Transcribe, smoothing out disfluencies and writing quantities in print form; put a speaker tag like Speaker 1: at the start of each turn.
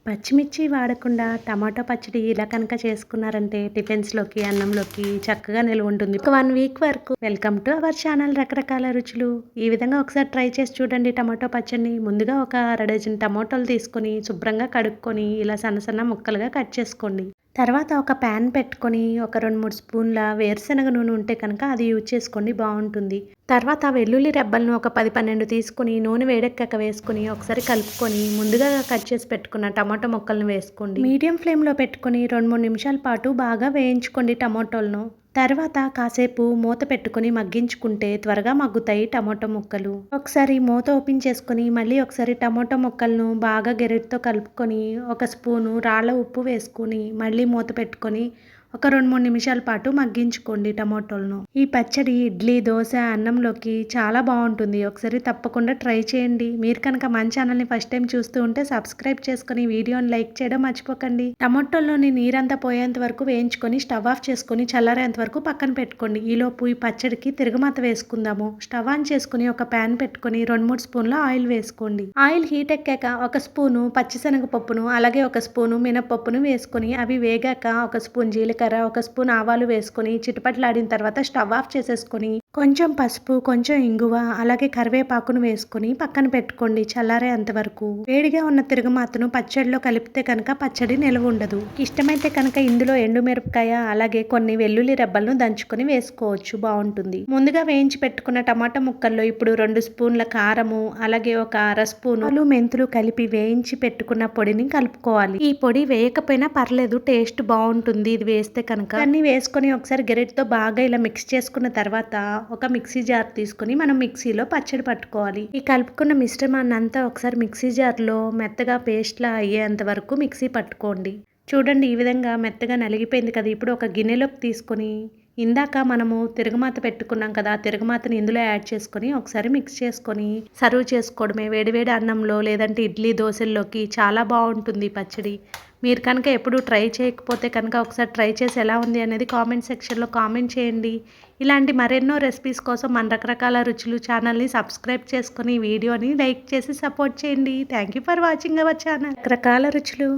Speaker 1: పచ్చిమిర్చి వాడకుండా టమాటో పచ్చడి ఇలా కనుక చేసుకున్నారంటే టిఫిన్స్లోకి అన్నంలోకి చక్కగా నిల్వ ఉంటుంది. ఒక 1 వీక్ వరకు. వెల్కమ్ టు అవర్ ఛానల్ రకరకాల రుచులు. ఈ విధంగా ఒకసారి ట్రై చేసి చూడండి టమాటో పచ్చడిని. ముందుగా ఒక అర డజన్ టమాటోలు తీసుకొని శుభ్రంగా కడుక్కొని ఇలా సన్న సన్న ముక్కలుగా కట్ చేసుకోండి. తర్వాత ఒక ప్యాన్ పెట్టుకొని ఒక 2-3 స్పూన్ల వేరుశనగ నూనె ఉంటే కనుక అది యూజ్ చేసుకోండి, బాగుంటుంది. తర్వాత వెల్లుల్లి రెబ్బలను ఒక 10-12 తీసుకుని నూనె వేడెక్కాక వేసుకుని ఒకసారి కలుపుకొని ముందుగా కట్ చేసి పెట్టుకున్న టమాటో ముక్కలను వేసుకోండి. మీడియం ఫ్లేమ్లో పెట్టుకొని 2-3 నిమిషాల పాటు బాగా వేయించుకోండి టమాటోలను. తర్వాత కాసేపు మూత పెట్టుకొని మగ్గించుకుంటే త్వరగా మగ్గుతాయి టమాటో ముక్కలు. ఒకసారి మూత ఓపెన్ చేసుకొని మళ్ళీ ఒకసారి టమాటో ముక్కలను బాగా గెరెట్తో కలుపుకొని ఒక స్పూను రాళ్ళ ఉప్పు వేసుకొని మళ్ళీ మూత పెట్టుకొని ఒక 2-3 నిమిషాల పాటు మగ్గించుకోండి టమాటోలను. ఈ పచ్చడి ఇడ్లీ, దోశ, అన్నంలోకి చాలా బాగుంటుంది. ఒకసారి తప్పకుండా ట్రై చేయండి. మీరు కనుక మన ఛానల్ని ఫస్ట్ టైం చూస్తూ ఉంటే సబ్స్క్రైబ్ చేసుకొని వీడియోని లైక్ చేయడం మర్చిపోకండి. టమాటోల్లోని నీరంతా పోయేంత వరకు వేయించుకొని స్టవ్ ఆఫ్ చేసుకొని చల్లారేంత వరకు పక్కన పెట్టుకోండి. ఈలోపు ఈ పచ్చడికి తిరగమాత వేసుకుందాము. స్టవ్ ఆన్ చేసుకుని ఒక ప్యాన్ పెట్టుకొని 2-3 స్పూన్ల ఆయిల్ వేసుకోండి. ఆయిల్ హీట్ ఎక్కాక ఒక స్పూను పచ్చిశనగపప్పును అలాగే ఒక స్పూను మినపప్పును వేసుకొని అవి వేగాక ఒక స్పూన్ జీలకర్ర, ఒక స్పూన్ ఆవాలు వేసుకొని చిటపట్లాడిన తర్వాత స్టవ్ ఆఫ్ చేసేసుకొని కొంచెం పసుపు, కొంచెం ఇంగువ అలాగే కరివేపాకును వేసుకొని పక్కన పెట్టుకోండి చల్లారేంత వరకు. వేడిగా ఉన్న తిరగమాతను పచ్చడిలో కలిపితే కనుక పచ్చడి నిల్వ ఉండదు. ఇష్టమైతే కనుక ఇందులో ఎండుమిరపకాయ అలాగే కొన్ని వెల్లుల్లి రెబ్బలను దంచుకొని వేసుకోవచ్చు, బాగుంటుంది. ముందుగా వేయించి పెట్టుకున్న టమాటా ముక్కల్లో ఇప్పుడు 2 స్పూన్ల కారము అలాగే ఒక అర స్పూను మెంతులు కలిపి వేయించి పెట్టుకున్న పొడిని కలుపుకోవాలి. ఈ పొడి వేయకపోయినా పర్లేదు, టేస్ట్ బాగుంటుంది ఇది వేస్తే కనుక. అన్ని వేసుకొని ఒకసారి గెరెట్తో బాగా ఇలా మిక్స్ చేసుకున్న తర్వాత ఒక మిక్సీ జార్ తీసుకొని మనం మిక్సీలో పచ్చడి పట్టుకోవాలి. ఈ కలుపుకున్న మిశ్రమాన్ని అంతా ఒకసారి మిక్సీ జార్లో మెత్తగా పేస్ట్లా అయ్యేంత వరకు మిక్సీ పట్టుకోండి. చూడండి ఈ విధంగా మెత్తగా నలిగిపోయింది కదా. ఇప్పుడు ఒక గిన్నెలోకి తీసుకొని ఇందాక మనము తిరగమాత పెట్టుకున్నాం కదా, తిరగమాతని ఇందులో యాడ్ చేసుకొని ఒకసారి మిక్స్ చేసుకొని సర్వ్ చేసుకోవడమే. వేడివేడి అన్నంలో లేదంటే ఇడ్లీ, దోశల్లోకి చాలా బాగుంటుంది పచ్చడి. మీరు కనుక ఎప్పుడు ట్రై చేయకపోతే కనుక ఒకసారి ట్రై చేసి ఎలా ఉంది అనేది కామెంట్ సెక్షన్లో కామెంట్ చేయండి. ఇలాంటి మరెన్నో రెసిపీస్ కోసం మన రకరకాల రుచులు ఛానల్ని సబ్స్క్రైబ్ చేసుకొని వీడియోని లైక్ చేసి సపోర్ట్ చేయండి. Thank you for watching our channel రకరకాల రుచులు.